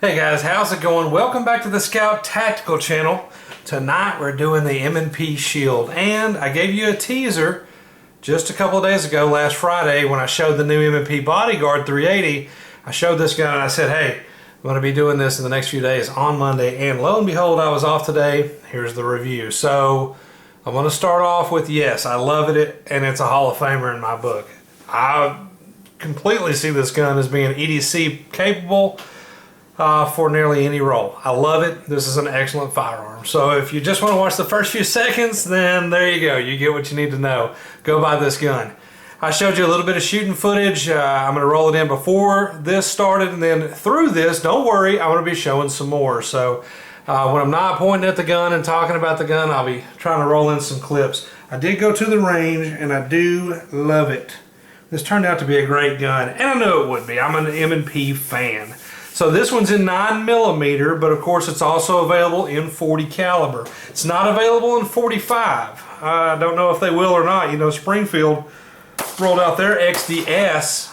Hey guys, how's it going? Welcome back to the Scout Tactical channel. Tonight we're doing the M&P Shield, and I gave you a teaser just a couple of days ago, last Friday, when I showed the new M&P Bodyguard 380. I showed this gun and I said, hey, I'm going to be doing this in the next few days on Monday, and lo and behold, I was off today. Here's the review. So I'm going to start off with, yes, I love it, and it's a Hall of Famer in my book. I completely see this gun as being EDC capable for nearly any role. I love it. This is an excellent firearm. So if you just want to watch the first few seconds, then there you go. You get what you need to know. Go buy this gun. I showed you a little bit of shooting footage. I'm going to roll it in before this started, and then through this, don't worry, I'm going to be showing some more. So when I'm not pointing at the gun and talking about the gun, I'll be trying to roll in some clips. I did go to the range, and I do love it. This turned out to be a great gun, and I knew it would be. I'm an M&P fan. So this one's in 9mm, but of course it's also available in 40 caliber. It's not available in 45. I don't know if they will or not. You know, Springfield rolled out their XDS,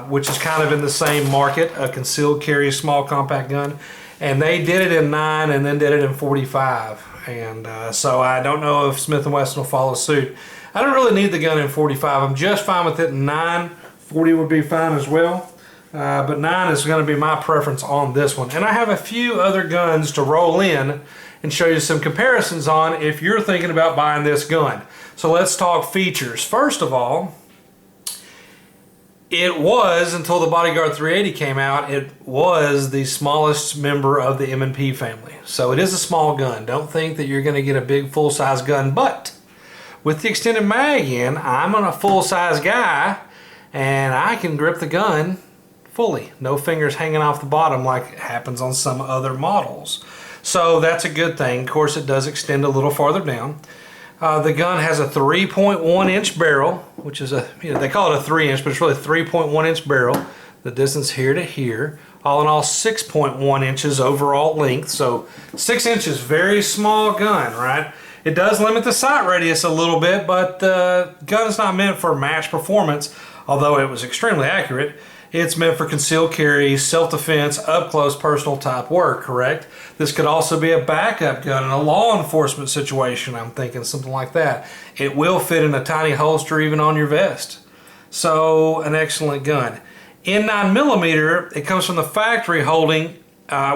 which is kind of in the same market, a concealed carry small compact gun, and they did it in 9 and then did it in 45. And so I don't know if Smith Wesson will follow suit. I don't really need the gun in 45. I'm just fine with it in 9. 40 would be fine as well. But 9 is going to be my preference on this one. And I have a few other guns to roll in and show you some comparisons on if you're thinking about buying this gun. So let's talk features. First of all, it was, until the Bodyguard 380 came out, it was the smallest member of the M&P family. So it is a small gun. Don't think that you're going to get a big full-size gun, but with the extended mag in, I'm a full-size guy and I can grip the gun fully. No fingers hanging off the bottom like happens on some other models. So that's a good thing. Of course, it does extend a little farther down. The gun has a 3.1 inch barrel, which is they call it a 3 inch, but it's really a 3.1 inch barrel. The distance here to here. All in all, 6.1 inches overall length. So 6 inches, very small gun, right? It does limit the sight radius a little bit, but the gun is not meant for match performance, although it was extremely accurate. It's meant for concealed carry, self-defense, up-close personal type work, correct? This could also be a backup gun in a law enforcement situation, I'm thinking, something like that. It will fit in a tiny holster even on your vest. So, an excellent gun. In 9mm, it comes from the factory holding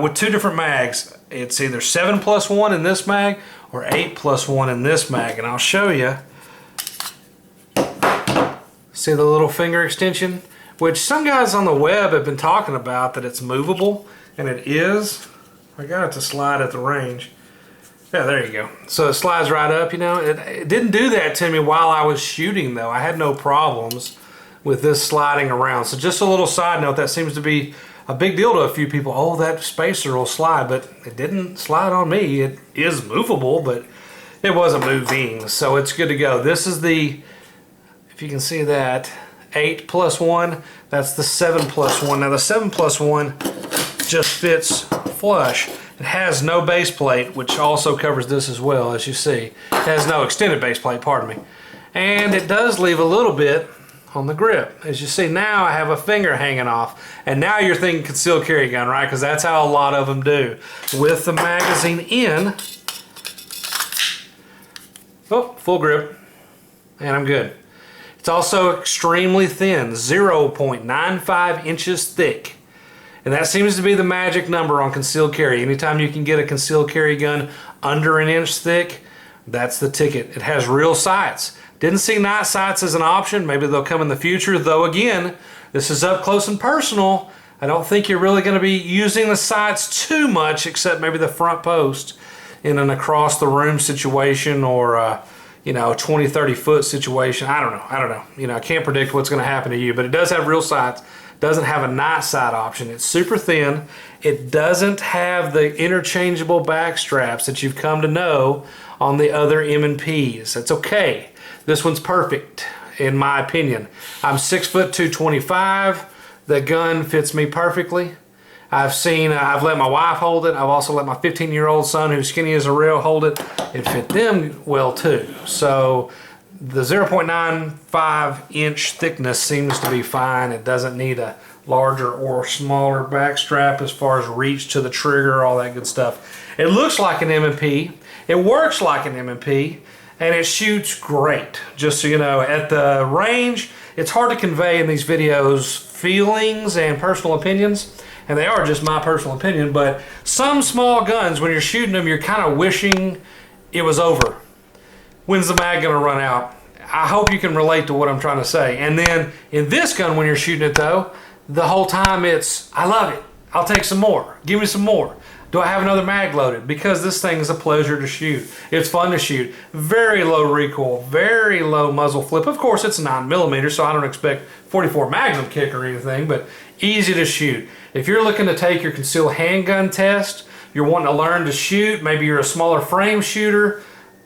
with two different mags. It's either 7+1 in this mag or 8+1 in this mag, and I'll show you. See the little finger extension? Which some guys on the web have been talking about, that it's movable, and it is. I got it to slide at the range. Yeah, there you go. So it slides right up, you know. It didn't do that to me while I was shooting, though. I had no problems with this sliding around. So just a little side note, that seems to be a big deal to a few people. Oh, that spacer will slide, but it didn't slide on me. It is movable, but it wasn't moving, so it's good to go. This is the, if you can see that, 8+1, that's the 7+1. Now the 7+1 just fits flush. It has no base plate, which also covers this as well, as you see. It has no extended base plate, pardon me. And it does leave a little bit on the grip. As you see, now I have a finger hanging off. And now you're thinking concealed carry gun, right? Because that's how a lot of them do. With the magazine in, oh, full grip, and I'm good. It's also extremely thin, 0.95 inches thick. And that seems to be the magic number on concealed carry. Anytime you can get a concealed carry gun under an inch thick, that's the ticket. It has real sights. Didn't see night sights as an option. Maybe they'll come in the future, though again, this is up close and personal. I don't think you're really going to be using the sights too much, except maybe the front post in an across the room situation, or you know, 20, 30 foot situation. I don't know. You know, I can't predict what's going to happen to you, but it does have real sights. Doesn't have a night sight option. It's super thin. It doesn't have the interchangeable back straps that you've come to know on the other M&Ps. That's okay. This one's perfect, in my opinion. I'm 6 foot 225. The gun fits me perfectly. I've let my wife hold it. I've also let my 15-year-old son, who's skinny as a rail, hold it. It fit them well too. So the 0.95 inch thickness seems to be fine. It doesn't need a larger or smaller back strap as far as reach to the trigger, all that good stuff. It looks like an M&P, it works like an M&P, and it shoots great. Just so you know, at the range, it's hard to convey in these videos feelings and personal opinions, and they are just my personal opinion, but some small guns, when you're shooting them, you're kind of wishing it was over. When's the mag gonna run out? I hope you can relate to what I'm trying to say. And then in this gun, when you're shooting it though, the whole time it's, I love it. I'll take some more. Give me some more. Do I have another mag loaded? Because this thing is a pleasure to shoot. It's fun to shoot. Very low recoil, very low muzzle flip. Of course, it's 9mm, so I don't expect 44 Magnum kick or anything, but easy to shoot. If you're looking to take your concealed handgun test, you're wanting to learn to shoot, maybe you're a smaller frame shooter,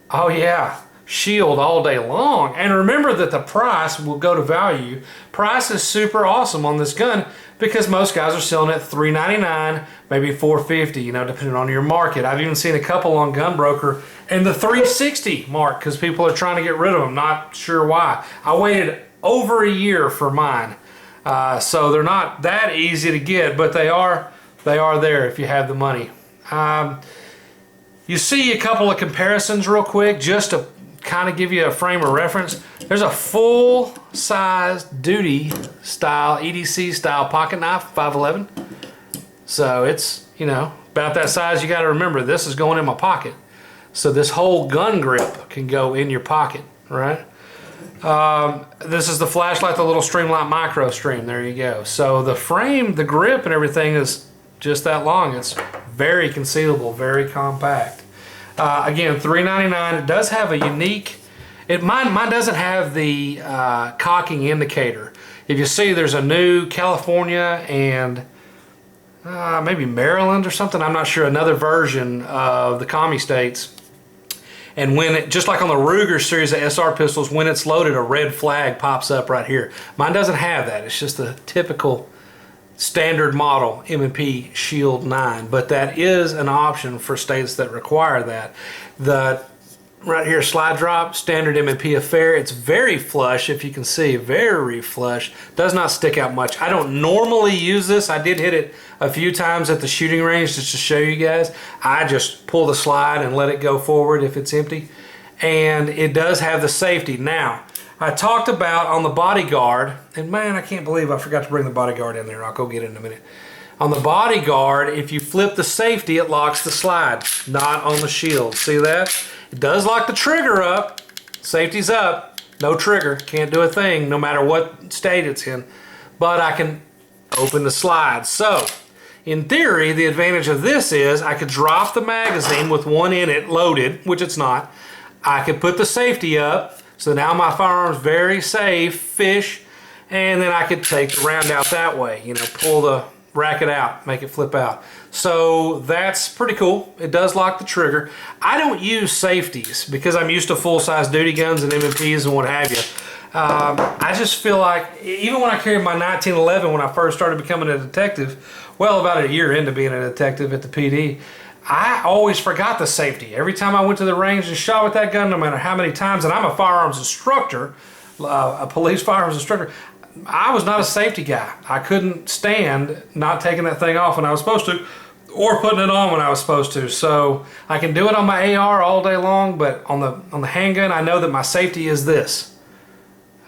oh yeah, Shield all day long. And remember that the price will go to value. Price is super awesome on this gun because most guys are selling it $399, maybe $450, you know, depending on your market. I've even seen a couple on Gunbroker in the $360 mark because people are trying to get rid of them, not sure why. I waited over a year for mine. So they're not that easy to get, but they are there if you have the money. You see a couple of comparisons real quick just to kind of give you a frame of reference. There's a full-size duty style, EDC style pocket knife, 511. So it's, you know, about that size. You got to remember, this is going in my pocket. So this whole gun grip can go in your pocket, right? This is the flashlight, the little Streamlight Micro Stream. There you go. So the frame, the grip and everything is just that long. It's very concealable, very compact. Again, $399. It does have a unique, mine doesn't have the cocking indicator. If you see, there's a new California and maybe Maryland or something, I'm not sure, another version of the commie states. And when it, just like on the Ruger series of SR pistols, when it's loaded, a red flag pops up right here. Mine doesn't have that. It's just the typical standard model M&P Shield 9, but that is an option for states that require that. The right here, slide drop, standard M&P affair. It's very flush, if you can see, very flush. Does not stick out much. I don't normally use this. I did hit it a few times at the shooting range just to show you guys. I just pull the slide and let it go forward if it's empty. And it does have the safety. Now, I talked about on the bodyguard, and man, I can't believe I forgot to bring the bodyguard in there. I'll go get it in a minute. On the bodyguard, if you flip the safety, it locks the slide, not on the Shield. See that? It does lock the trigger up. Safety's up. No trigger. Can't do a thing no matter what state it's in. But I can open the slide. So, in theory, the advantage of this is I could drop the magazine with one in it loaded, which it's not. I could put the safety up. So now my firearm's very safe, fish, and then I could take the round out that way, you know, pull the racket out, make it flip out. So that's pretty cool. It does lock the trigger. I don't use safeties because I'm used to full-size duty guns and M&Ps and what have you. I just feel like, even when I carried my 1911 when I first started becoming a detective, well, about a year into being a detective at the PD, I always forgot the safety. Every time I went to the range and shot with that gun, no matter how many times, and I'm a firearms instructor, a police firearms instructor, I was not a safety guy. I couldn't stand not taking that thing off when I was supposed to, or putting it on when I was supposed to. So I can do it on my AR all day long, but on the handgun, I know that my safety is this.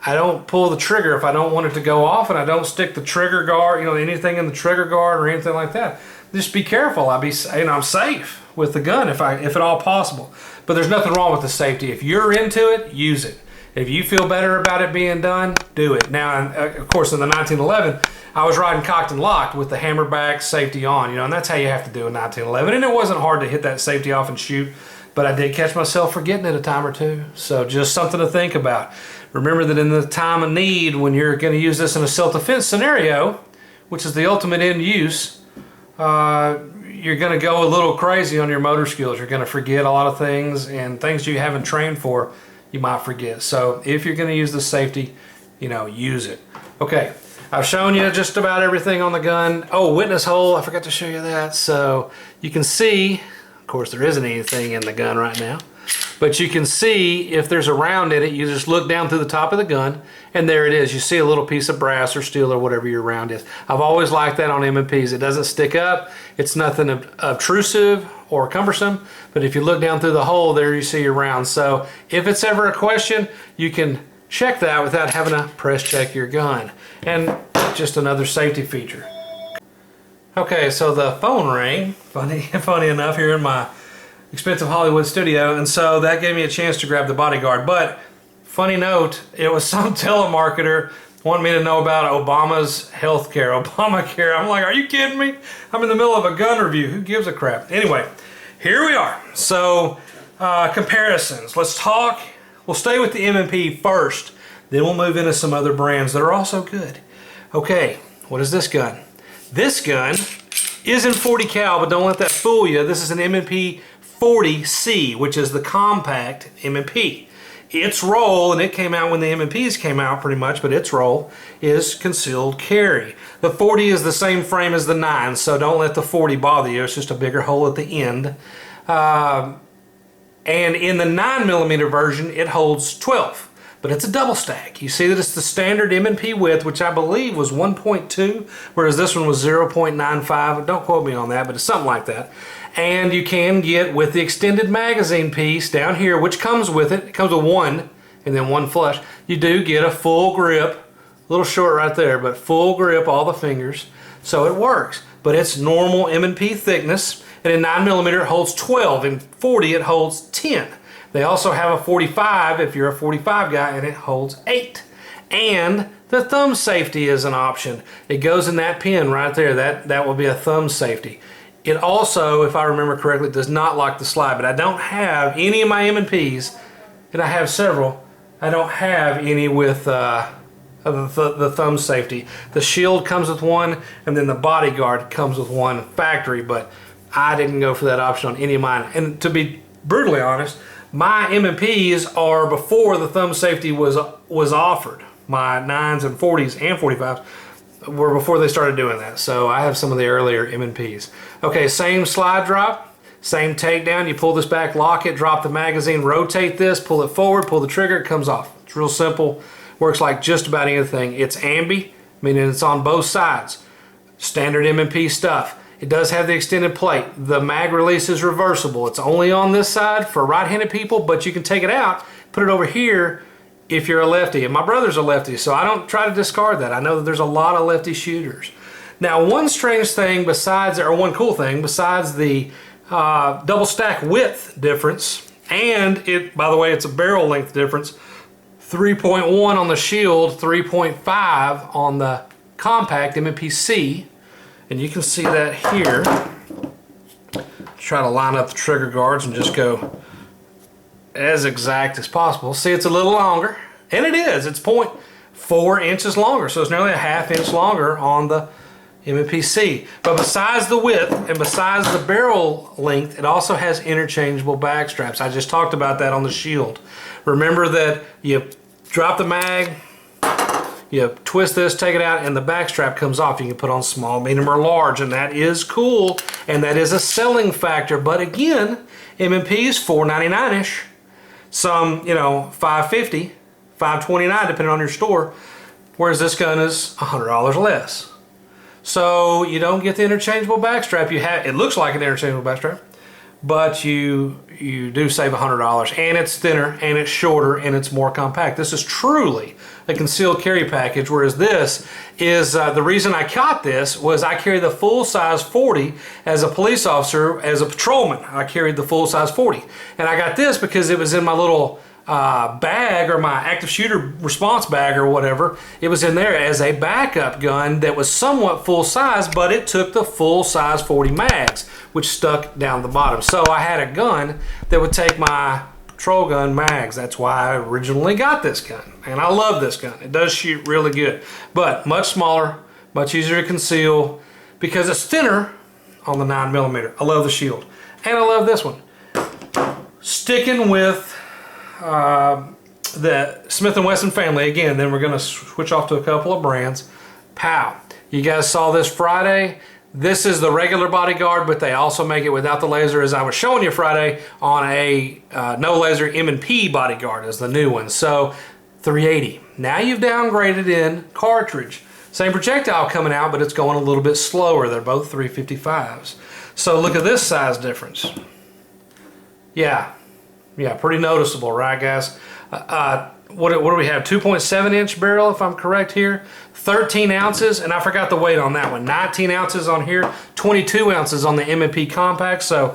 I don't pull the trigger if I don't want it to go off, and I don't stick the trigger guard, you know, anything in the trigger guard or anything like that. Just be careful. I'm safe with the gun if at all possible. But there's nothing wrong with the safety. If you're into it, use it. If you feel better about it being done, do it. Now, of course, in the 1911, I was riding cocked and locked with the hammerback safety on, you know, and that's how you have to do a 1911. And it wasn't hard to hit that safety off and shoot, but I did catch myself forgetting it a time or two. So just something to think about. Remember that in the time of need, when you're going to use this in a self-defense scenario, which is the ultimate end use, you're going to go a little crazy on your motor skills. You're going to forget a lot of things, and things you haven't trained for, you might forget. So if you're going to use the safety, you know, use it. Okay, I've shown you just about everything on the gun. Oh, witness hole, I forgot to show you that. So you can see, of course, there isn't anything in the gun right now, But you can see if there's a round in it, you just look down through the top of the gun, and there it is. You see a little piece of brass or steel or whatever your round is. I've always liked that on M&Ps. It doesn't stick up. It's nothing obtrusive or cumbersome, but if you look down through the hole, there you see your round. So if it's ever a question, you can check that without having to press check your gun. And just another safety feature. Okay, so the phone rang, funny enough, here in my expensive Hollywood studio, and so that gave me a chance to grab the bodyguard. But funny note, it was some telemarketer wanting me to know about Obama's health care, Obamacare. I'm like, are you kidding me? I'm in the middle of a gun review. Who gives a crap? Anyway, here we are. So comparisons. Let's talk. We'll stay with the M&P first, then we'll move into some other brands that are also good. Okay, what is this gun? This gun is in 40 cal, but don't let that fool you. This is an M&P 40C, which is the compact M&P. Its role, and it came out when the M&Ps came out pretty much, but its role is concealed carry. The 40 is the same frame as the 9, so don't let the 40 bother you. It's just a bigger hole at the end. And in the 9mm version, it holds 12. But it's a double stack. You see that it's the standard M&P width, which I believe was 1.2, whereas this one was 0.95. Don't quote me on that, but it's something like that. And you can get with the extended magazine piece down here, which comes with it. It comes with one and then one flush. You do get a full grip, a little short right there, but full grip, all the fingers. So it works. But it's normal M&P thickness, and in 9mm it holds 12. In 40 it holds 10. They also have a 45 if you're a 45 guy, and it holds 8. And the thumb safety is an option. It goes in that pin right there. That will be a thumb safety. It also, if I remember correctly, does not lock the slide, but I don't have any of my M&Ps, and I have several. I don't have any with the thumb safety. The Shield comes with one, and then the Bodyguard comes with one factory, but I didn't go for that option on any of mine. And to be brutally honest, my M&Ps are before the thumb safety was offered. My 9s and 40s and 45s were before they started doing that. So I have some of the earlier M&Ps. Okay, same slide drop, same takedown. You pull this back, lock it, drop the magazine, rotate this, pull it forward, pull the trigger, it comes off. It's real simple. Works like just about anything. It's ambi, meaning it's on both sides. Standard M&P stuff. It does have the extended plate. The mag release is reversible. It's only on this side for right-handed people, but you can take it out, put it over here if you're a lefty. And my brother's a lefty, so I don't try to discard that. I know that there's a lot of lefty shooters. Now, one strange thing besides, or one cool thing, besides the double stack width difference, and it, by the way, it's a barrel length difference, 3.1 on the Shield, 3.5 on the compact M&P-C. And you can see that here. Try to line up the trigger guards and just go as exact as possible. See, it's a little longer, and it is. It's 0.4 inches longer, so it's nearly a ½ inch longer on the M&P-C. But besides the width and besides the barrel length, it also has interchangeable back straps. I just talked about that on the Shield. Remember that you drop the mag, you twist this, take it out, and the back strap comes off. You can put on small, medium, or large, and that is cool, and that is a selling factor. But again, M&P is $4.99-ish. Some, you know, $5.50, $5.29, depending on your store, whereas this gun is $100 less. So you don't get the interchangeable back strap. You have, it looks like an interchangeable back strap, but you do save $100, and it's thinner, and it's shorter, and it's more compact. This is truly a concealed carry package, whereas this is, the reason I caught this was I carry the full size 40 as a police officer, as a patrolman. I carried the full size 40, and I got this because it was in my little bag, or my active shooter response bag or whatever. It was in there as a backup gun that was somewhat full size, but it took the full size 40 mags, which stuck down the bottom. So I had a gun that would take my patrol gun mags. That's why I originally got this gun, and I love this gun. It does shoot really good, but much smaller, much easier to conceal because it's thinner on the 9mm. I love the Shield, and I love this one. Sticking with the Smith Wesson family again, then we're going to switch off to a couple of brands. POW. You guys saw this Friday. This is the regular bodyguard, but they also make it without the laser, as I was showing you Friday on a no laser M&P bodyguard is the new one. So 380. Now you've downgraded in cartridge. Same projectile coming out, but it's going a little bit slower. They're both 355s. So look at this size difference. Yeah, pretty noticeable, right, guys? What do we have? 2.7 inch barrel, if I'm correct here. 13 ounces, and I forgot the weight on that one. 19 ounces on here, 22 ounces on the M&P compact. So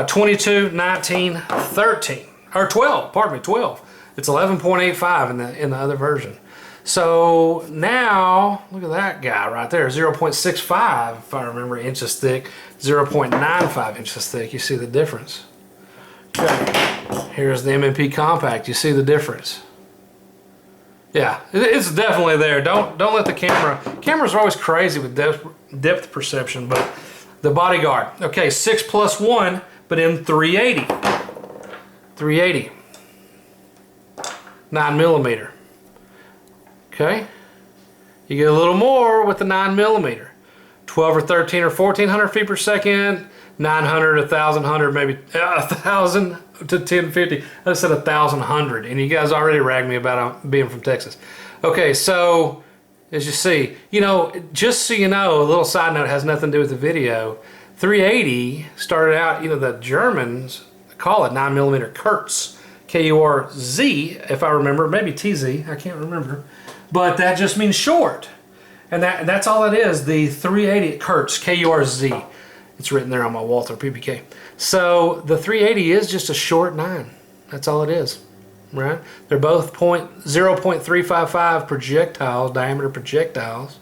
22, 19, 13, or 12. Pardon me, 12. It's 11.85 in the other version. So now look at that guy right there, 0.65 if I remember inches thick, 0.95 inches thick. You see the difference. Okay, here's the M&P compact. You see the difference. Yeah, it's definitely there. Don't let the cameras are always crazy with depth perception, but the bodyguard. Okay, 6+1, but in 380. 380. 9mm. Okay, you get a little more with the 9mm. 12 or 13 or 1400 feet per second, 900, 1,100, maybe 1,000 to 1050. I said 1,100, and you guys already ragged me about being from Texas. Okay, so as you see, just so you know, a little side note, has nothing to do with the video. 380 started out, the Germans call it 9mm Kurz, K-U-R-Z, if I remember, maybe T-Z, I can't remember, but that just means short, and that's all it is. The 380 Kurz, K-U-R-Z. It's written there on my Walther PPK. So the 380 is just a short 9. That's all it is, right? They're both 0.355 projectiles, diameter projectiles.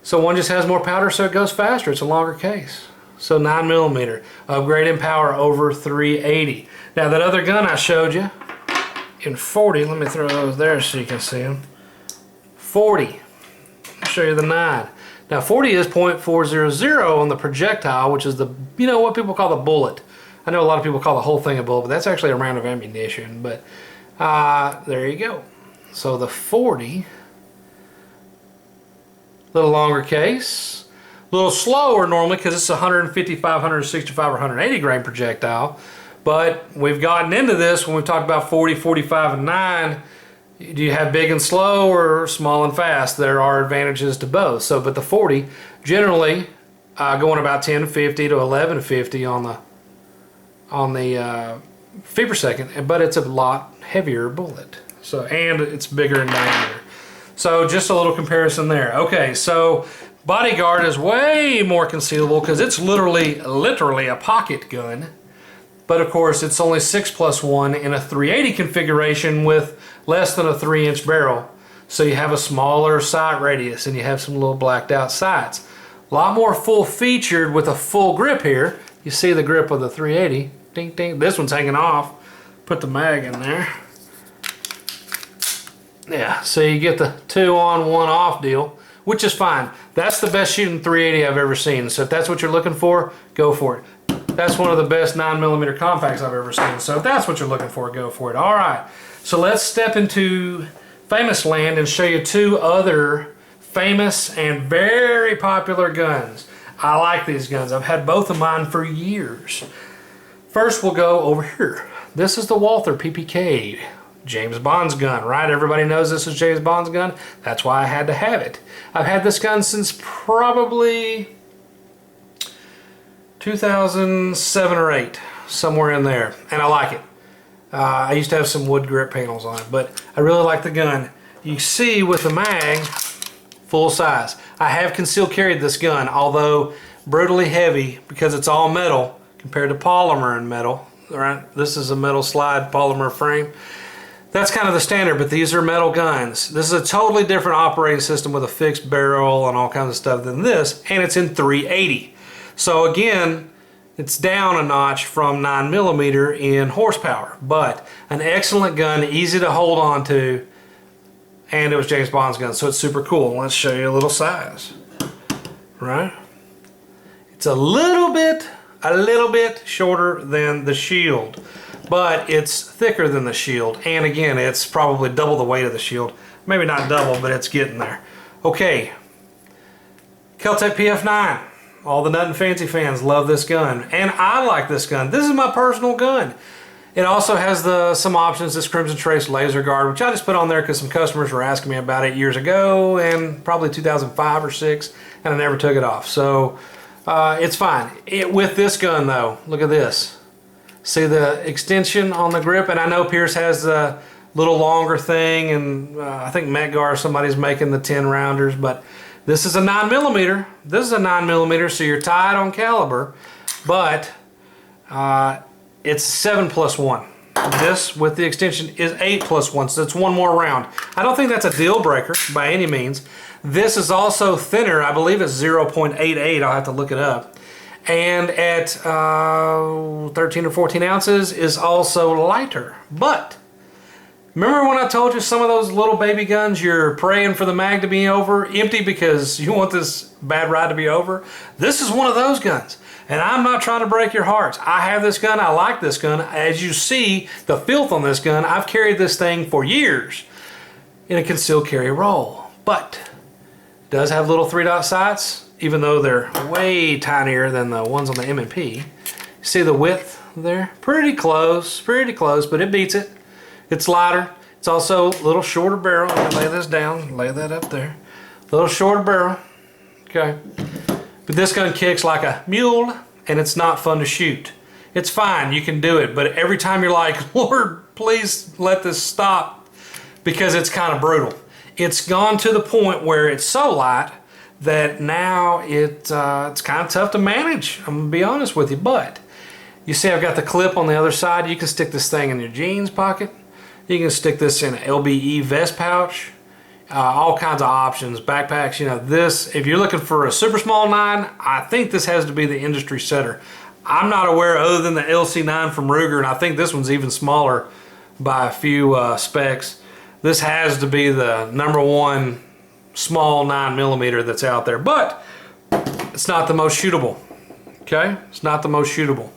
So one just has more powder, so it goes faster. It's a longer case. So 9mm, upgrade in power over 380. Now that other gun I showed you in 40, let me throw those there so you can see them. 40, I'll show you the 9. Now 40 is 0.400 on the projectile, which is the, what people call the bullet. I know a lot of people call the whole thing a bullet, but that's actually a round of ammunition. But there you go. So the 40, a little longer case, a little slower normally because it's 155, 165, or 180 grain projectile. But we've gotten into this when we talked about 40, 45, and 9. Do you have big and slow or small and fast? There are advantages to both. So, but the 40 generally going about 1050 to 1150 on the feet per second, but it's a lot heavier bullet. So, and it's bigger in diameter. So just a little comparison there. Okay, so bodyguard is way more concealable because it's literally a pocket gun. But of course, it's only 6+1 in a 380 configuration with less than a 3-inch barrel. So you have a smaller sight radius and you have some little blacked out sights. A lot more full featured with a full grip here. You see the grip of the 380. Ding, ding. This one's hanging off. Put the mag in there. Yeah, so you get the 2 on 1 off deal, which is fine. That's the best shooting 380 I've ever seen. So if that's what you're looking for, go for it. That's one of the best 9mm compacts I've ever seen. So if that's what you're looking for, go for it. All right, so let's step into famous land and show you 2 other famous and very popular guns. I like these guns. I've had both of mine for years. First, we'll go over here. This is the Walther PPK, James Bond's gun, right? Everybody knows this is James Bond's gun. That's why I had to have it. I've had this gun since probably 2007 or 8, somewhere in there, and I like it. I used to have some wood grip panels on it, but I really like the gun. You see with the mag, full size. I have concealed carried this gun, although brutally heavy because it's all metal compared to polymer and metal. Right? This is a metal slide polymer frame. That's kind of the standard, but these are metal guns. This is a totally different operating system with a fixed barrel and all kinds of stuff than this, and it's in 380. So again, it's down a notch from 9mm in horsepower, but an excellent gun, easy to hold on to, and it was James Bond's gun, so it's super cool. Let's show you a little size, right? It's a little bit shorter than the Shield, but it's thicker than the Shield, and again, it's probably double the weight of the Shield. Maybe not double, but it's getting there. Okay, Kel-Tec PF9. All the Nothing Fancy fans love this gun, and I like this gun. This is my personal gun. It also has some options, this Crimson Trace laser guard, which I just put on there because some customers were asking me about it years ago, and probably 2005 or 6, and I never took it off. So it's fine. With this gun though, look at this. See the extension on the grip? And I know Pierce has the little longer thing, and I think Metgar, somebody's making the 10 rounders, but this is a 9mm. This is a 9mm, so you're tied on caliber, but it's 7+1. This, with the extension, is 8+1, so it's one more round. I don't think that's a deal breaker by any means. This is also thinner. I believe it's 0.88. I'll have to look it up. And at 13 or 14 ounces is also lighter. But remember when I told you some of those little baby guns, you're praying for the mag to be empty because you want this bad ride to be over? This is one of those guns. And I'm not trying to break your hearts. I have this gun. I like this gun. As you see, the filth on this gun, I've carried this thing for years in a concealed carry role. But it does have little 3-dot sights, even though they're way tinier than the ones on the M&P. See the width there? Pretty close, but it beats it. It's lighter. It's also a little shorter barrel. I'm gonna lay this down, lay that up there. A little shorter barrel, okay. But this gun kicks like a mule, and it's not fun to shoot. It's fine, you can do it, but every time you're like, Lord, please let this stop, because it's kind of brutal. It's gone to the point where it's so light that now it's kind of tough to manage. I'm gonna be honest with you, but you see I've got the clip on the other side. You can stick this thing in your jeans pocket. You can stick this in an LBE vest pouch. All kinds of options, backpacks, you know, this, if you're looking for a super small 9, I think this has to be the industry setter. I'm not aware other than the LC9 from Ruger, and I think this one's even smaller by a few specs. This has to be the #1 small 9mm that's out there, but it's not the most shootable, okay? It's not the most shootable.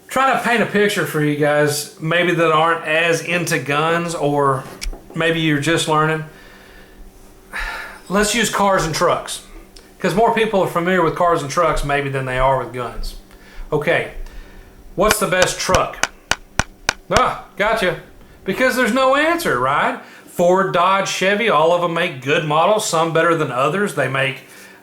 Trying to paint a picture for you guys, maybe that aren't as into guns, or maybe you're just learning. Let's use cars and trucks, because more people are familiar with cars and trucks maybe than they are with guns. Okay, what's the best truck? Ah, gotcha. Because there's no answer, right? Ford, Dodge, Chevy, all of them make good models, some better than others. They make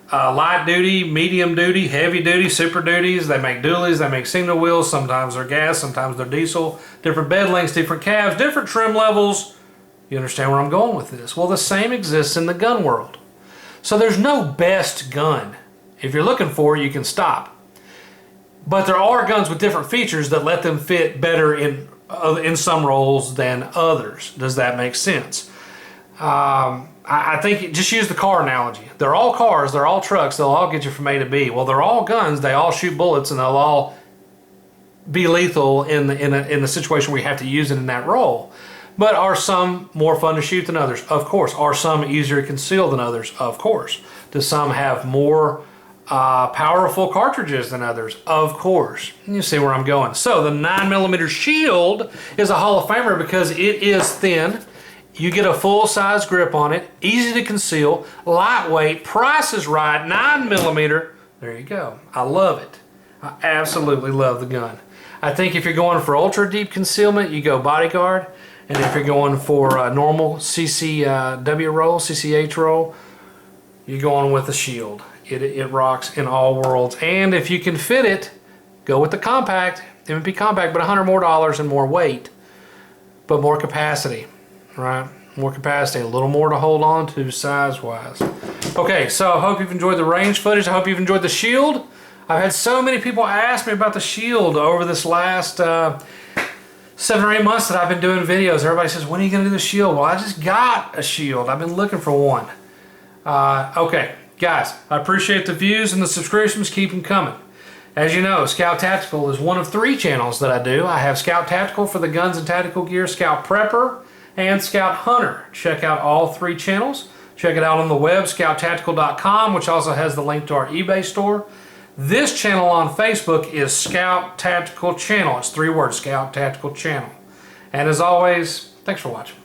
light duty, medium duty, heavy duty, super duties. They make dualies, they make single wheels. Sometimes they're gas, sometimes they're diesel. Different bed lengths, different cabs, different trim levels. You understand where I'm going with this? Well, the same exists in the gun world. So there's no best gun. If you're looking for it, you can stop. But there are guns with different features that let them fit better in some roles than others. Does that make sense? I think just use the car analogy. They're all cars, they're all trucks, they'll all get you from A to B. Well, they're all guns, they all shoot bullets, and they'll all be lethal in the situation where you have to use it in that role. But are some more fun to shoot than others? Of course. Are some easier to conceal than others? Of course. Do some have more powerful cartridges than others? Of course. You see where I'm going. So the 9mm Shield is a Hall of Famer because it is thin. You get a full-size grip on it, easy to conceal, lightweight, price is right, 9mm. There you go. I love it. I absolutely love the gun. I think if you're going for ultra deep concealment, you go Bodyguard. And if you're going for a normal CCW roll, CCH roll, you're going with the Shield. It rocks in all worlds. And if you can fit it, go with the compact, M&P compact, but $100 more and more weight, but more capacity, right? More capacity, a little more to hold on to size-wise. Okay, so I hope you've enjoyed the range footage. I hope you've enjoyed the Shield. I've had so many people ask me about the Shield over this last 7 or 8 months that I've been doing videos. Everybody says, when are you going to do the Shield? Well, I just got a Shield. I've been looking for one. Okay, guys, I appreciate the views and the subscriptions. Keep them coming. As you know, Scout Tactical is one of 3 channels that I do. I have Scout Tactical for the guns and tactical gear, Scout Prepper, and Scout Hunter. Check out all 3 channels. Check it out on the web, scouttactical.com, which also has the link to our eBay store. This channel on Facebook is Scout Tactical Channel. It's 3 words, Scout Tactical Channel. And as always, thanks for watching.